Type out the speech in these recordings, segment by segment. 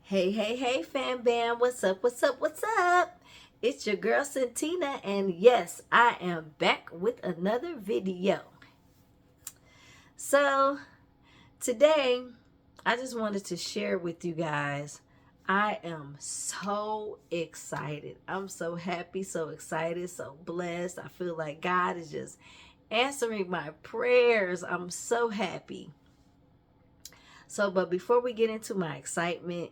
Hey, hey, hey, fam bam. What's up? What's up? What's up? It's your girl Santina, and yes, I am back with another video. So, today, I just wanted to share with you guys. I am so excited. I'm so happy, so excited, so blessed. I feel like God is just answering my prayers. I'm so happy. So, but before we get into my excitement,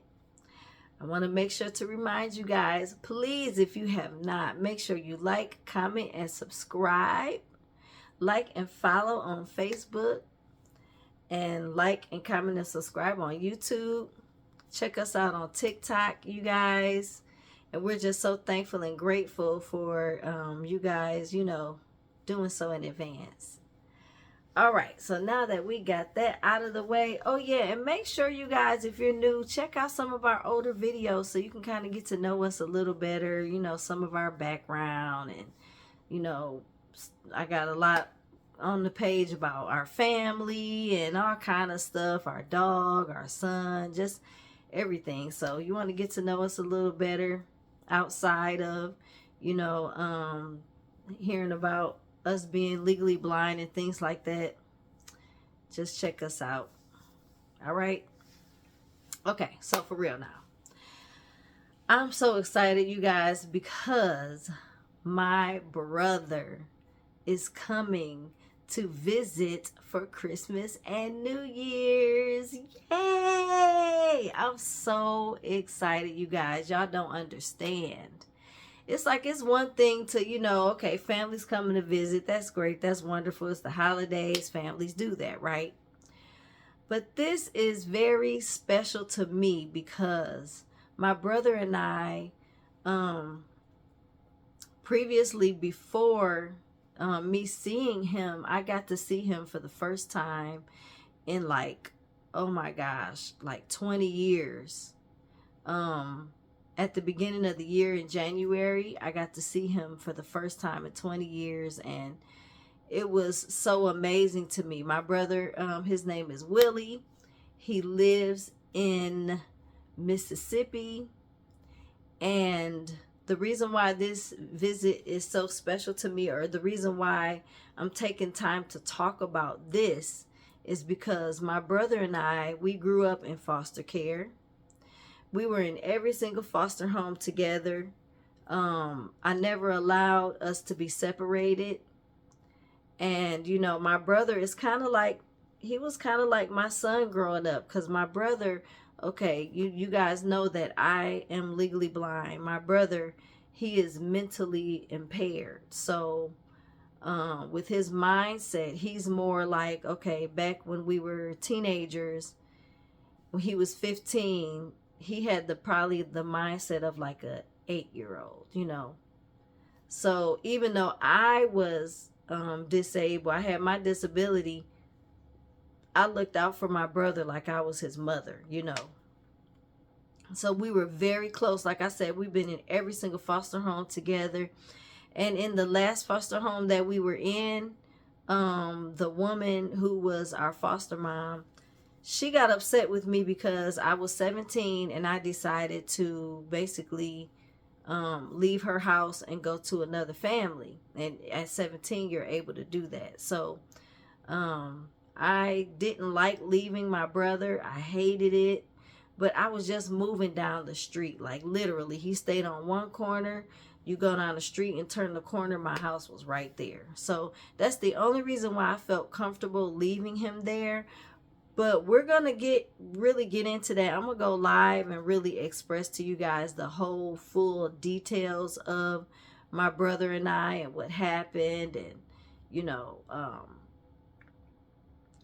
I want to make sure to remind you guys, please, if you have not, make sure you like, comment, and subscribe. Like and follow on Facebook, and like and comment and subscribe on YouTube. Check us out on TikTok, you guys. And we're just so thankful and grateful for you guys, doing so in advance. All right, so now that we got that out of the way, oh yeah, and make sure you guys, if you're new, check out some of our older videos so you can kind of get to know us a little better, some of our background. And, you know, I got a lot on the page about our family and all kind of stuff, our dog, our son, just everything. So you want to get to know us a little better outside of, you know, hearing about us being legally blind and things like that. Just check us out. All right. Okay, so for real now, I'm so excited, you guys, because my brother is coming to visit for Christmas and New Year's. Yay! I'm so excited, you guys. Y'all don't understand. It's like it's one thing to, okay, families coming to visit. That's great. That's wonderful. It's the holidays. Families do that, right? But this is very special to me because my brother and I, um, previously before me seeing him, I got to see him for the first time in like, oh my gosh, like 20 years. At the beginning of the year in January, I got to see him for the first time in 20 years, and it was so amazing to me. My brother, his name is Willie. He lives in Mississippi, and the reason why this visit is so special to me, or the reason why I'm taking time to talk about this, is because my brother and I, we grew up in foster care. We were in every single foster home together. I never allowed us to be separated. And, my brother is kind of like, he was kind of like my son growing up, because my brother, okay, you guys know that I am legally blind. My brother, he is mentally impaired. So, with his mindset, he's more like, okay, back when we were teenagers, when he was 15, he had probably the mindset of like a 8-year old. So even though I was disabled, I had my disability, I looked out for my brother like I was his mother. So we were very close. Like I said, we've been in every single foster home together. And in the last foster home that we were in, the woman who was our foster mom, she got upset with me because I was 17 and I decided to basically leave her house and go to another family. And at 17, you're able to do that. So I didn't like leaving my brother. I hated it. But I was just moving down the street. Like literally, he stayed on one corner. You go down the street and turn the corner, my house was right there. So that's the only reason why I felt comfortable leaving him there. But we're going to really get into that. I'm going to go live and really express to you guys the whole full details of my brother and I and what happened, and,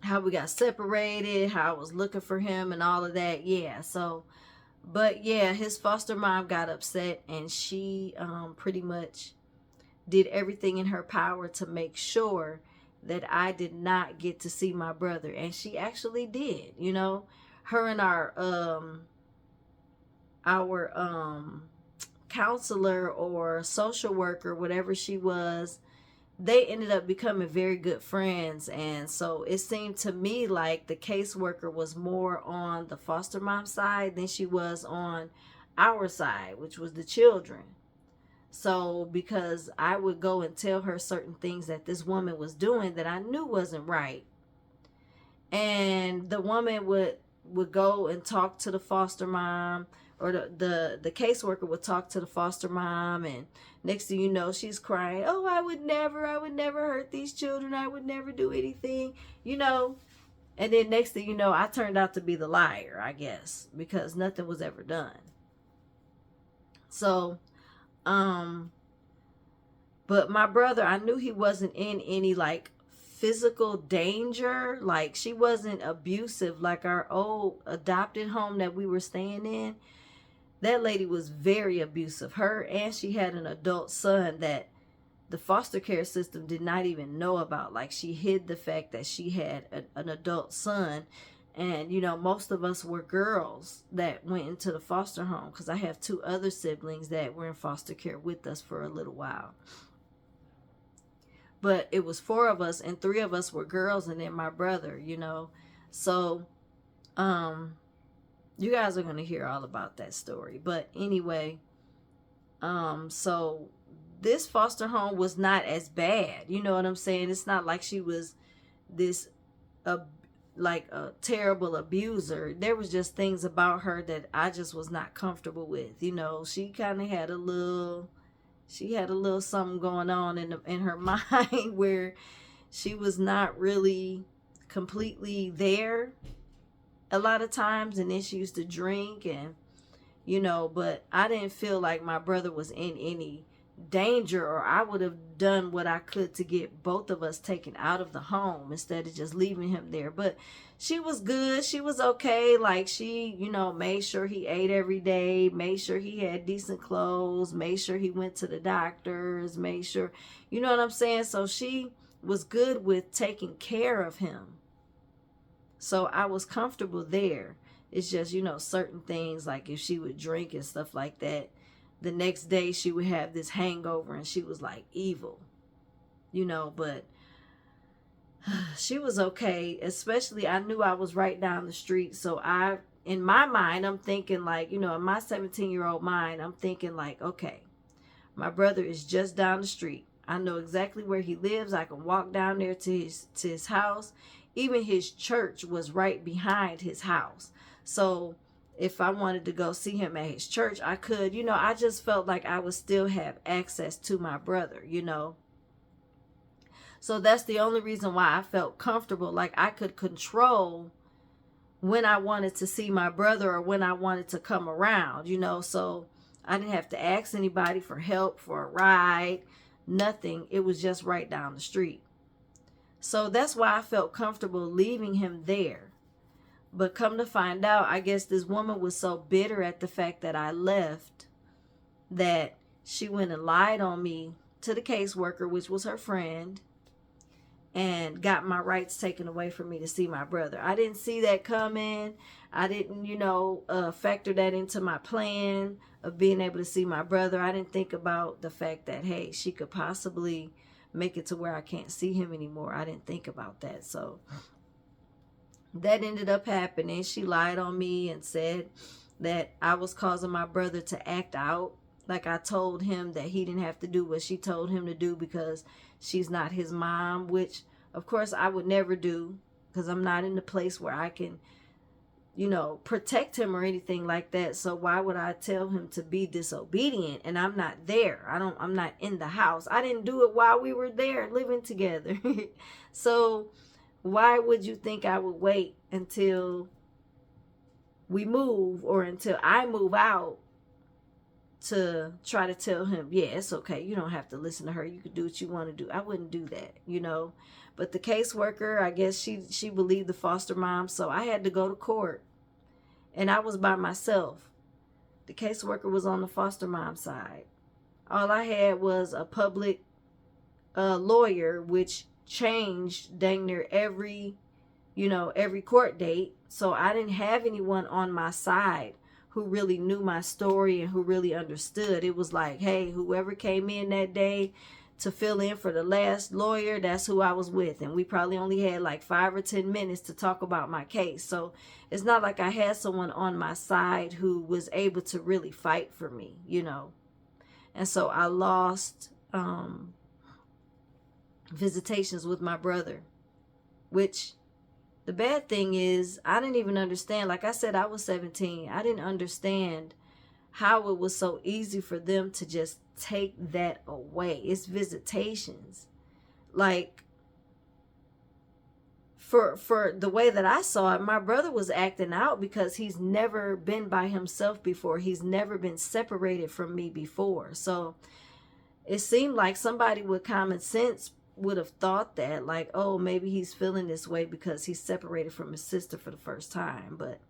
how we got separated, how I was looking for him and all of that. Yeah. So, but yeah, his foster mom got upset, and she pretty much did everything in her power to make sure that I did not get to see my brother. And she actually did. Her and our counselor or social worker, whatever she was, they ended up becoming very good friends. And so it seemed to me like the caseworker was more on the foster mom side than she was on our side, which was the children. So because I would go and tell her certain things that this woman was doing that I knew wasn't right, and the woman would go and talk to the foster mom, or the caseworker would talk to the foster mom, and next thing you know, she's crying, oh, I would never hurt these children, I would never do anything, you know. And then next thing you know, I turned out to be the liar, I guess, because nothing was ever done. So but my brother, I knew he wasn't in any like physical danger. Like, she wasn't abusive like our old adopted home that we were staying in. That lady was very abusive. Her, and she had an adult son that the foster care system did not even know about. Like, she hid the fact that she had an adult son. And, you know, most of us were girls that went into the foster home, because I have 2 other siblings that were in foster care with us for a little while. But it was 4 of us, and 3 of us were girls, and then my brother, you know. So, you guys are going to hear all about that story. But anyway, so this foster home was not as bad. You know what I'm saying? It's not like she was this, like a terrible abuser. There was just things about her that I just was not comfortable with. You know, she kind of had a little something going on in her mind where she was not really completely there a lot of times, and then she used to drink, and you know, but I didn't feel like my brother was in any danger, or I would have done what I could to get both of us taken out of the home instead of just leaving him there. But she was good. She was okay. Like, she, you know, made sure he ate every day, made sure he had decent clothes, made sure he went to the doctors, made sure, you know what I'm saying? So she was good with taking care of him. So I was comfortable there. It's just, you know, certain things, like if she would drink and stuff like that, the next day she would have this hangover and she was like evil, you know. But she was okay. Especially, I knew I was right down the street. So in my mind, I'm thinking like, you know, in my 17-year-old mind, I'm thinking like, okay, my brother is just down the street. I know exactly where he lives. I can walk down there to his house. Even his church was right behind his house. So if I wanted to go see him at his church, I could. You know, I just felt like I would still have access to my brother, you know. So that's the only reason why I felt comfortable. Like, I could control when I wanted to see my brother or when I wanted to come around, you know. So I didn't have to ask anybody for help, for a ride, nothing. It was just right down the street. So that's why I felt comfortable leaving him there. But come to find out, I guess this woman was so bitter at the fact that I left that she went and lied on me to the caseworker, which was her friend, and got my rights taken away from me to see my brother. I didn't see that coming. I didn't, you know, factor that into my plan of being able to see my brother. I didn't think about the fact that, hey, she could possibly make it to where I can't see him anymore. I didn't think about that. So that ended up happening. She lied on me and said that I was causing my brother to act out. Like, I told him that he didn't have to do what she told him to do because she's not his mom, which of course I would never do, because I'm not in the place where I can, you know, protect him or anything like that. So why would I tell him to be disobedient? And I'm not there. I'm not in the house. I didn't do it while we were there living together. So why would you think I would wait until we move, or until I move out, to try to tell him, yeah, it's okay, you don't have to listen to her, you can do what you want to do? I wouldn't do that, you know. But the caseworker, I guess she believed the foster mom, so I had to go to court. And I was by myself. The caseworker was on the foster mom side. All I had was a public lawyer, which changed dang near every court date. So I didn't have anyone on my side who really knew my story and who really understood. It was like, hey, whoever came in that day, to fill in for the last lawyer. That's who I was with. And we probably only had like 5 or 10 minutes to talk about my case. So it's not like I had someone on my side who was able to really fight for me, you know. And so I lost visitations with my brother, which the bad thing is I didn't even understand. Like I said, I was 17. I didn't understand how it was so easy for them to just take that away. It's visitations. Like, for the way that I saw it, my brother was acting out because he's never been by himself before. He's never been separated from me before. So it seemed like somebody with common sense would have thought that, like, oh, maybe he's feeling this way because he's separated from his sister for the first time. But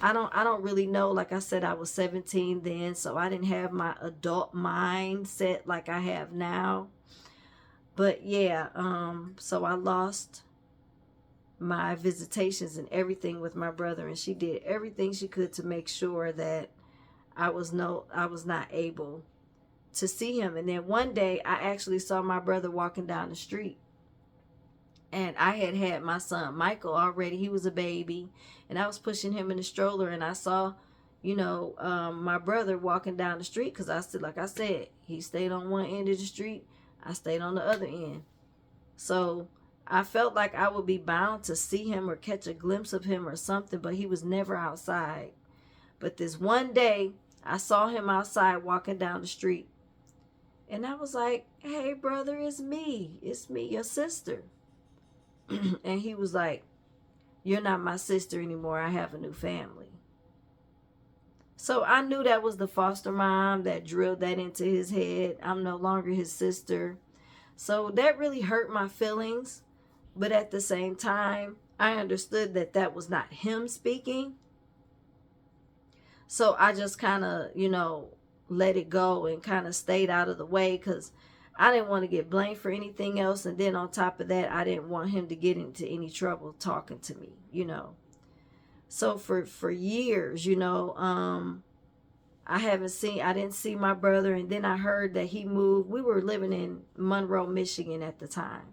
I don't really know. Like I said, I was 17 then, so I didn't have my adult mindset like I have now. But yeah, so I lost my visitations and everything with my brother, and she did everything she could to make sure that I was not able to see him. And then one day I actually saw my brother walking down the street, and I had my son Michael already. He was a baby, and I was pushing him in the stroller, and I saw, you know, my brother walking down the street, because I said, like I said, he stayed on one end of the street, I stayed on the other end. So I felt like I would be bound to see him or catch a glimpse of him or something, but he was never outside. But this one day, I saw him outside walking down the street. And I was like, hey, brother, it's me. It's me, your sister. And he was like, you're not my sister anymore. I have a new family. So I knew that was the foster mom that drilled that into his head. I'm no longer his sister. So that really hurt my feelings. But at the same time, I understood that that was not him speaking. So I just kind of, you know, let it go and kind of stayed out of the way, because I didn't want to get blamed for anything else. And then on top of that, I didn't want him to get into any trouble talking to me, you know. So for years, you know, I didn't see my brother. And then I heard that he moved. We were living in Monroe, Michigan at the time.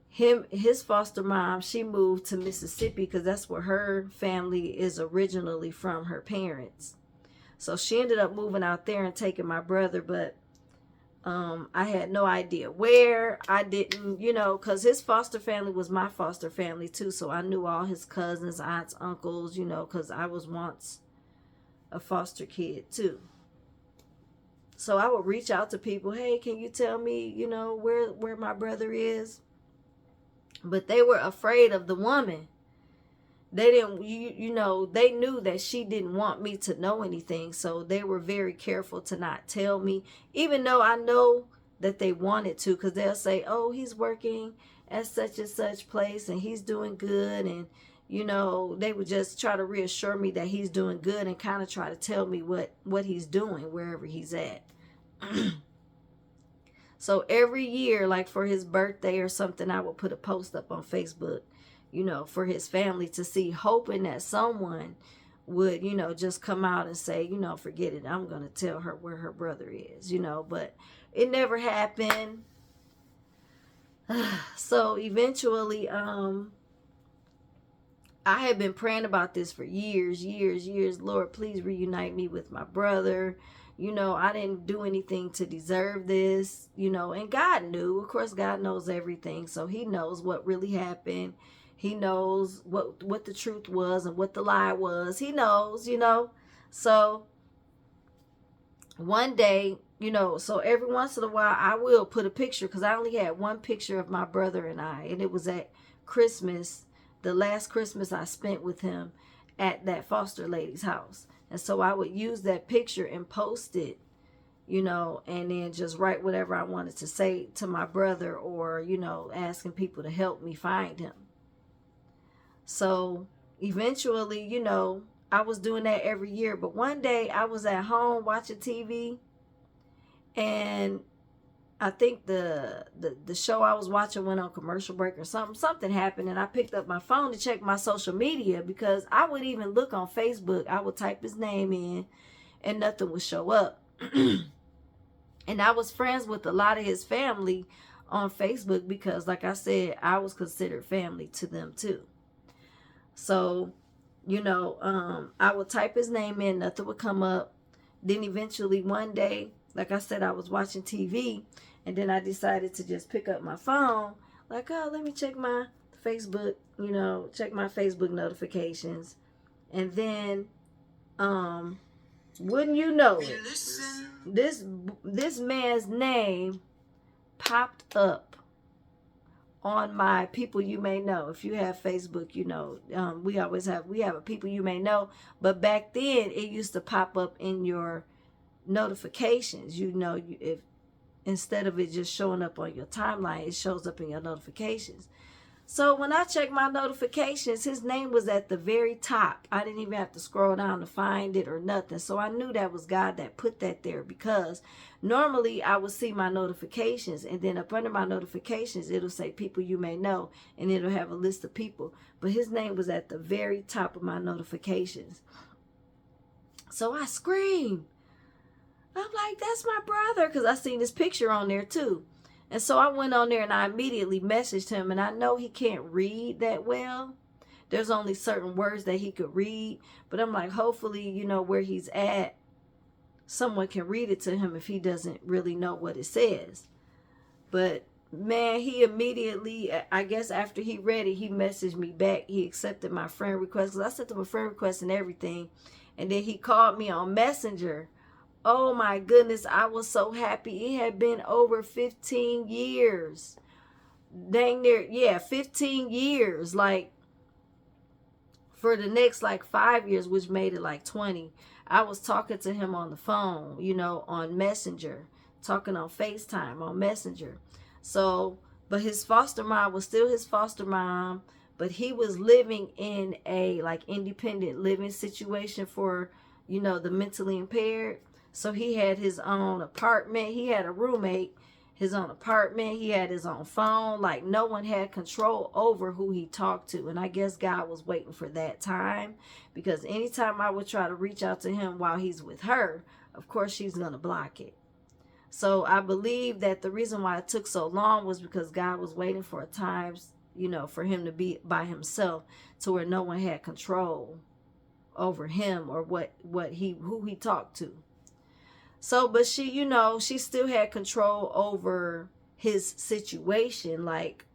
His foster mom, she moved to Mississippi because that's where her family is originally from, her parents. So she ended up moving out there and taking my brother, but I had no idea where. I didn't, you know, because his foster family was my foster family too. So I knew all his cousins, aunts, uncles, you know, because I was once a foster kid too. So I would reach out to people, hey, can you tell me, you know, where my brother is? But they were afraid of the woman. They didn't, you know, they knew that she didn't want me to know anything. So they were very careful to not tell me, even though I know that they wanted to, because they'll say, oh, he's working at such and such place and he's doing good. And, you know, they would just try to reassure me that he's doing good and kind of try to tell me what he's doing wherever he's at. So every year, like for his birthday or something, I would put a post up on Facebook, you know, for his family to see, hoping that someone would, you know, just come out and say, you know, forget it, I'm going to tell her where her brother is, you know, but it never happened. So eventually, I had been praying about this for years. Lord, please reunite me with my brother. You know, I didn't do anything to deserve this, you know, and God knew. Of course, God knows everything. So he knows what really happened. He knows what the truth was and what the lie was. He knows, you know. So one day, you know, so every once in a while I will put a picture, because I only had one picture of my brother and I, and it was at Christmas, the last Christmas I spent with him at that foster lady's house. And so I would use that picture and post it, you know, and then just write whatever I wanted to say to my brother, or, you know, asking people to help me find him. So eventually, you know, I was doing that every year. But one day I was at home watching TV, and I think the show I was watching went on commercial break or something. Something happened, and I picked up my phone to check my social media, because I would even look on Facebook. I would type his name in, and nothing would show up. And I was friends with a lot of his family on Facebook because, like I said, I was considered family to them too. So, I would type his name in, nothing would come up. Then eventually one day, like I said, I was watching TV, and then I decided to just pick up my phone, like, oh, let me check my Facebook, check my Facebook notifications. And then, wouldn't you know it, this man's name popped up on my people you may know. If you have Facebook, we have a people you may know, but back then it used to pop up in your notifications. If instead of it just showing up on your timeline, it shows up in your notifications. So when I checked my notifications, his name was at the very top. I didn't even have to scroll down to find it or nothing. So I knew that was God that put that there, because normally I would see my notifications, and then up under my notifications, it'll say people you may know, and it'll have a list of people. But his name was at the very top of my notifications. So I screamed. I'm like, that's my brother, because I seen his picture on there too. And so I went on there and I immediately messaged him, and I know he can't read that well. There's only certain words that he could read, but I'm like, hopefully, where he's at, someone can read it to him if he doesn't really know what it says. But man, he immediately, I guess after he read it, he messaged me back. He accepted my friend request, because I sent him a friend request and everything. And then he called me on Messenger. Oh my goodness, I was so happy. It had been over 15 years. Dang near, 15 years. Like, for the next 5 years, which made it 20, I was talking to him on the phone, on Messenger, talking on FaceTime on Messenger. So, but his foster mom was still his foster mom, but he was living in a independent living situation for, the mentally impaired. So he had his own apartment. He had a roommate, his own apartment. He had his own phone. Like, no one had control over who he talked to. And I guess God was waiting for that time, because anytime I would try to reach out to him while he's with her, of course she's going to block it. So I believe that the reason why it took so long was because God was waiting for a time, for him to be by himself, to where no one had control over him or who he talked to. So, but she, she still had control over his situation. Like,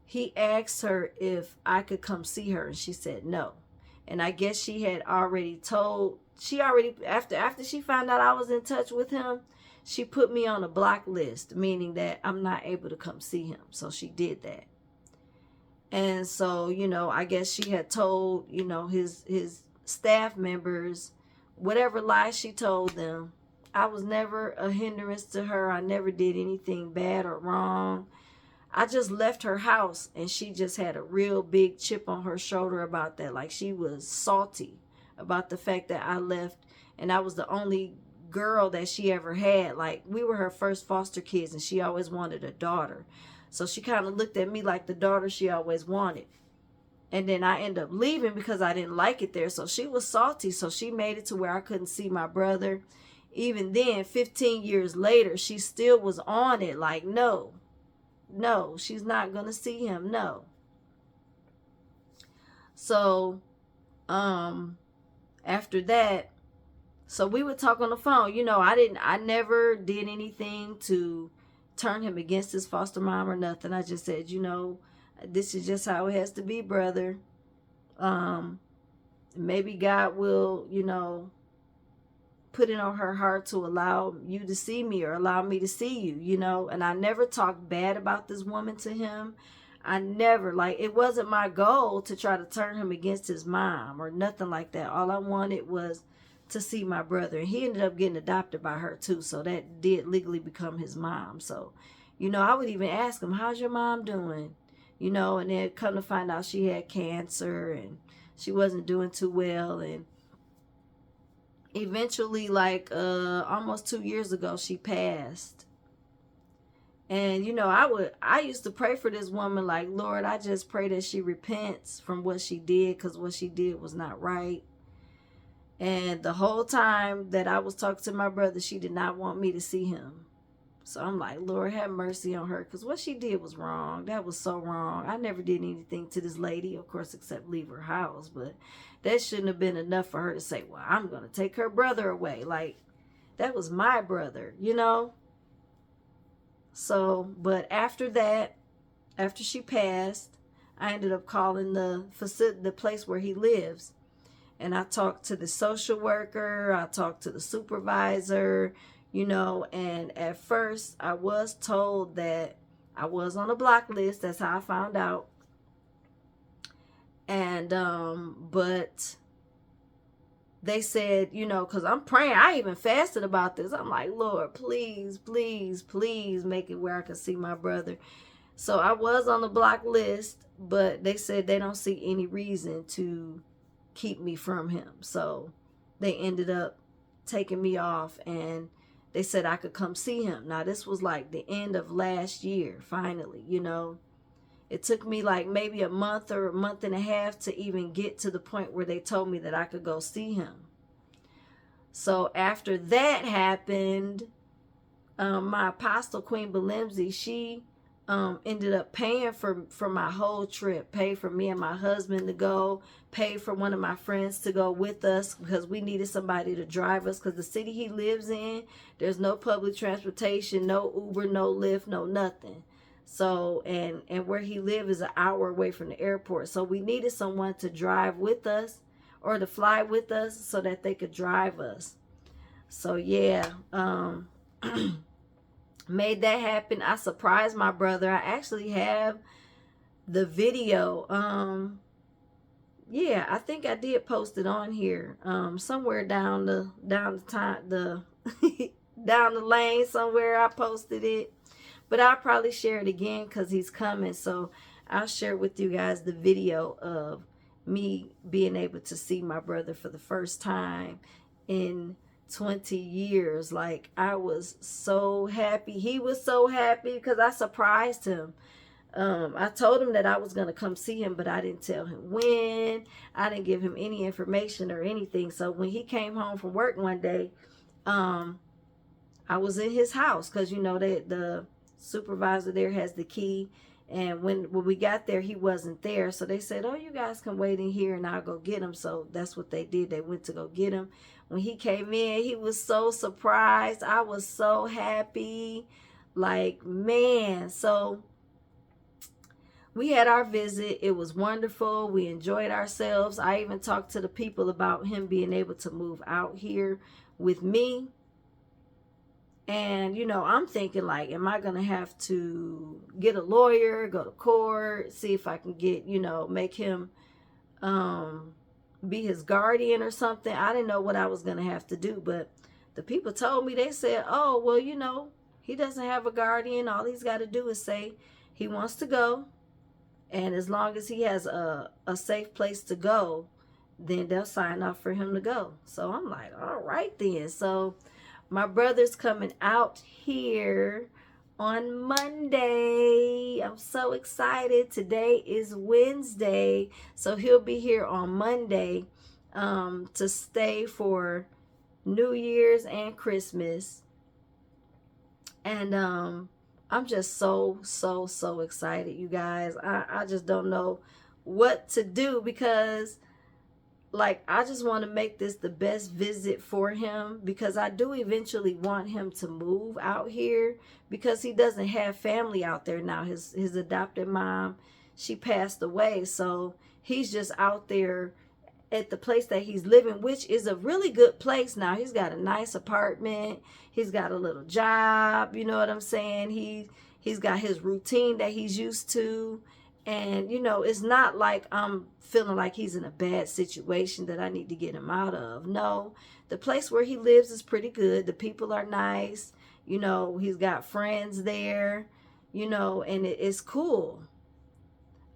he asked her if I could come see her, and she said no. And I guess she had already after she found out I was in touch with him, she put me on a block list, meaning that I'm not able to come see him. So she did that. And so, I guess she had told, his staff members, whatever lies she told them. I was never a hindrance to her. I never did anything bad or wrong. I just left her house, and she just had a real big chip on her shoulder about that. Like, she was salty about the fact that I left, and I was the only girl that she ever had. Like, we were her first foster kids, and she always wanted a daughter. So she kind of looked at me like the daughter she always wanted. And then I ended up leaving because I didn't like it there. So she was salty. So she made it to where I couldn't see my brother. Even then, 15 years later, she still was on it. Like, no, she's not going to see him. No. So, after that, so we would talk on the phone. I never did anything to turn him against his foster mom or nothing. I just said, this is just how it has to be, brother. Maybe God will, put it on her heart to allow you to see me, or allow me to see you, And I never talked bad about this woman to him. I never, it wasn't my goal to try to turn him against his mom or nothing like that. All I wanted was to see my brother. And he ended up getting adopted by her too. So that did legally become his mom. So, I would even ask him, how's your mom doing? And then come to find out she had cancer and she wasn't doing too well. And eventually, almost 2 years ago, she passed. And, I used to pray for this woman, like, Lord, I just pray that she repents from what she did, because what she did was not right. And the whole time that I was talking to my brother, she did not want me to see him. So I'm like, Lord, have mercy on her. Because what she did was wrong. That was so wrong. I never did anything to this lady, of course, except leave her house. But that shouldn't have been enough for her to say, well, I'm going to take her brother away. Like, that was my brother, you know? So, but after that, after she passed, I ended up calling the place where he lives. And I talked to the social worker, I talked to the supervisor, you know, and at first I was told that I was on a block list. That's how I found out. And but they said, you know, because I'm praying, I even fasted about this. I'm like, Lord, please, please, please make it where I can see my brother. So I was on the block list, but they said they don't see any reason to keep me from him. So they ended up taking me off, and they said I could come see him. Now this was like the end of last year, finally, you know. It took me like maybe a month or a month and a half to even get to the point where they told me that I could go see him. So after that happened, my apostle, Queen Belimsey, she ended up paying for my whole trip, paid for me and my husband to go, paid for one of my friends to go with us because we needed somebody to drive us, because the city he lives in, there's no public transportation, no Uber, no Lyft, no nothing. So, and where he lives is an hour away from the airport. So we needed someone to drive with us or to fly with us so that they could drive us. So yeah, made that happen. I surprised my brother. I actually have the video. Yeah, I think I did post it on here. Somewhere down the time down the lane somewhere I posted it. But I'll probably share it again because he's coming. So I'll share with you guys the video of me being able to see my brother for the first time in 20 years. Like, I was so happy. He was so happy because I surprised him. I told him that I was going to come see him, but I didn't tell him when. I didn't give him any information or anything. So when he came home from work one day, I was in his house because, you know, the supervisor there has the key. And when we got there, he wasn't there. So they said, oh, you guys can wait in here and I'll go get him. So that's what they did. They went to go get him. When he came in, he was so surprised. I was so happy. Like, man. So we had our visit. It was wonderful. We enjoyed ourselves. I even talked to the people about him being able to move out here with me. And, you know, I'm thinking, like, am I going to have to get a lawyer, go to court, see if I can get, you know, make him be his guardian or something? I didn't know what I was going to have to do. But the people told me, they said, oh, well, you know, he doesn't have a guardian. All he's got to do is say he wants to go. And as long as he has a safe place to go, then they'll sign off for him to go. So I'm like, all right then. So my brother's coming out here on Monday. I'm so excited. Today is Wednesday. So he'll be here on Monday to stay for New Year's and Christmas. And I'm just so excited, you guys. I just don't know what to do because, like, I just want to make this the best visit for him because I do eventually want him to move out here because he doesn't have family out there now. His adopted mom, she passed away. So he's just out there at the place that he's living, which is a really good place now. He's got a nice apartment. He's got a little job. You know what I'm saying? He's got his routine that he's used to. And, you know, it's not like I'm feeling like he's in a bad situation that I need to get him out of. No, the place where he lives is pretty good. The people are nice. You know, he's got friends there, you know, and it's cool.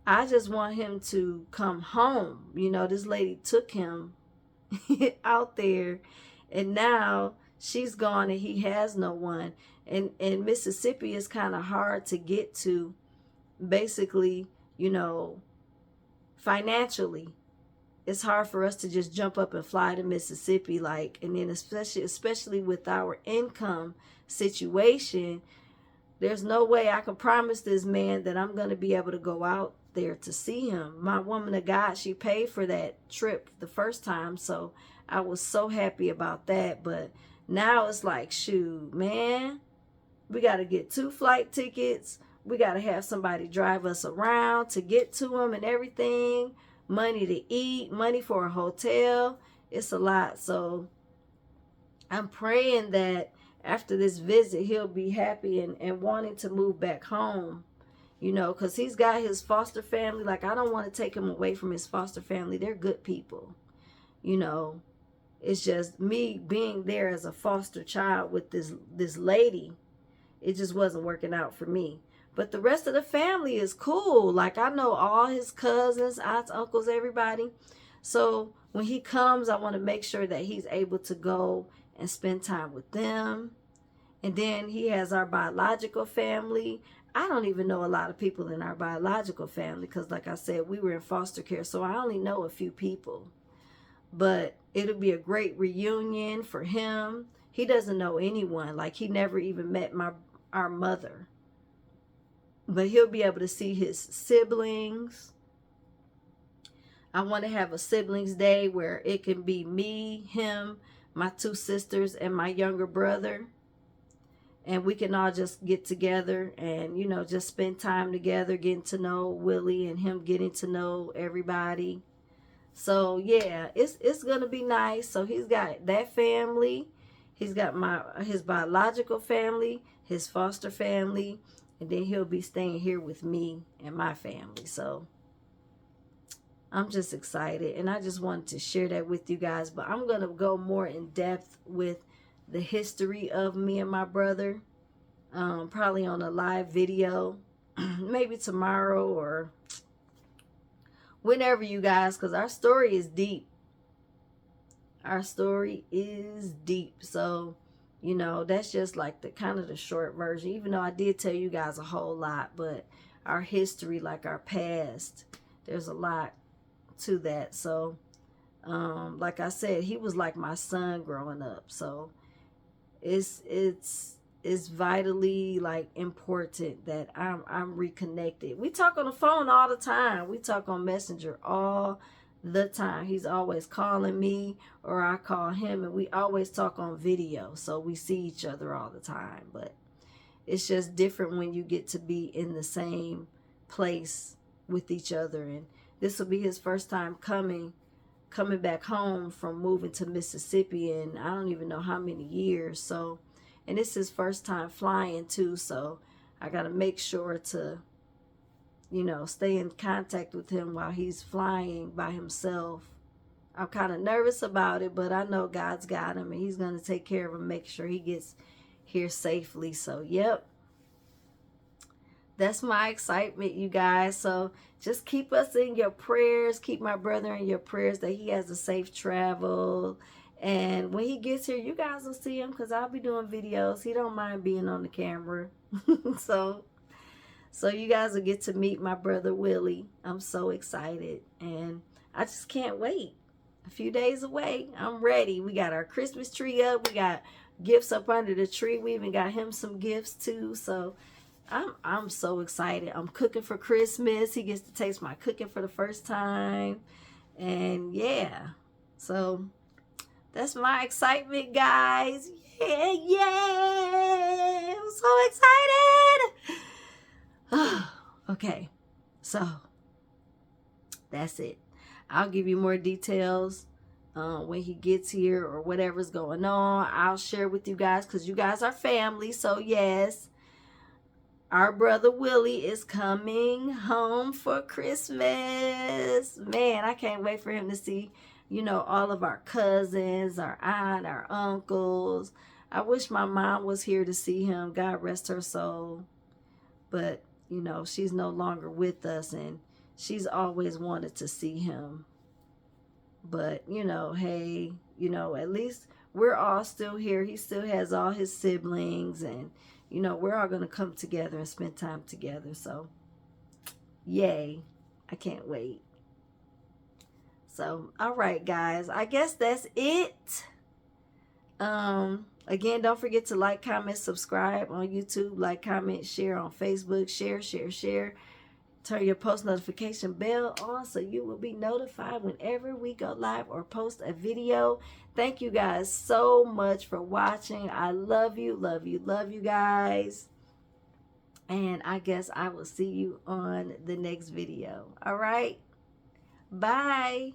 I just want him to come home. You know, this lady took him out there and now she's gone and he has no one. And Mississippi is kind of hard to get to, basically, you know, financially. it's hard for us to just jump up and fly to Mississippi, like, and then especially with our income situation, there's no way I can promise this man that I'm going to be able to go out there to see him. My woman of God, she paid for that trip the first time, so I was so happy about that. But now it's like, shoot, man, we got to get 2 flight tickets. We got to have somebody drive us around to get to him and everything. Money to eat, money for a hotel. It's a lot. So I'm praying that after this visit, he'll be happy and wanting to move back home, you know, because he's got his foster family. Like, I don't want to take him away from his foster family. They're good people, you know. It's just me being there as a foster child with this lady. It just wasn't working out for me. But the rest of the family is cool. Like, I know all his cousins, aunts, uncles, everybody. So when he comes, I want to make sure that he's able to go and spend time with them. And then he has our biological family. I don't even know a lot of people in our biological family because, like I said, we were in foster care, so I only know a few people. But it'll be a great reunion for him. He doesn't know anyone. Like, he never even met our mother. But he'll be able to see his siblings. I want to have a siblings day where it can be me, him, my 2 sisters, and my younger brother. And we can all just get together and, you know, just spend time together, getting to know Willie and him getting to know everybody. So, yeah, it's going to be nice. So he's got that family. He's got his biological family, his foster family, and then he'll be staying here with me and my family. So I'm just excited, and I just wanted to share that with you guys. But I'm going to go more in depth with the history of me and my brother, probably on a live video, maybe tomorrow or whenever, you guys, because our story is deep. Our story is deep. So, you know, that's just like the kind of the short version, even though I did tell you guys a whole lot. But our history, like our past, there's a lot to that. So like I said, he was like my son growing up. So it's vitally like important that I'm reconnected. We talk on the phone all the time. We talk on Messenger all the time. He's always calling me or I call him, and we always talk on video, so we see each other all the time. But it's just different when you get to be in the same place with each other. And this will be his first time coming back home from moving to Mississippi in I don't even know how many years. So, and it's his first time flying too, so I got to make sure to, you know, stay in contact with him while he's flying by himself. I'm kind of nervous about it, but I know God's got him and he's going to take care of him, make sure he gets here safely. So, yep. That's my excitement, you guys. So just keep us in your prayers. Keep my brother in your prayers that he has a safe travel. And when he gets here, you guys will see him because I'll be doing videos. He don't mind being on the camera. So you guys will get to meet my brother Willie. I'm so excited. And I just can't wait. A few days away. I'm ready. We got our Christmas tree up. We got gifts up under the tree. We even got him some gifts too. So I'm so excited. I'm cooking for Christmas. He gets to taste my cooking for the first time. And yeah. So that's my excitement, guys. Yeah, yeah. I'm so excited. Okay. So that's it. I'll give you more details when he gets here or whatever's going on. I'll share with you guys because you guys are family. So yes, our brother Willie is coming home for Christmas. Man, I can't wait for him to see, you know, all of our cousins, our aunt, our uncles. I wish my mom was here to see him. God rest her soul. But, you know, she's no longer with us and she's always wanted to see him. But, you know, hey, you know, at least we're all still here. He still has all his siblings and, you know, we're all going to come together and spend time together. So, yay. I can't wait. So, all right, guys. I guess that's it. Again, don't forget to like, comment, subscribe on YouTube, like, comment, share on Facebook, share. Turn your post notification bell on so you will be notified whenever we go live or post a video. Thank you guys so much for watching. I love you, love you guys. And I guess I will see you on the next video. All right. Bye.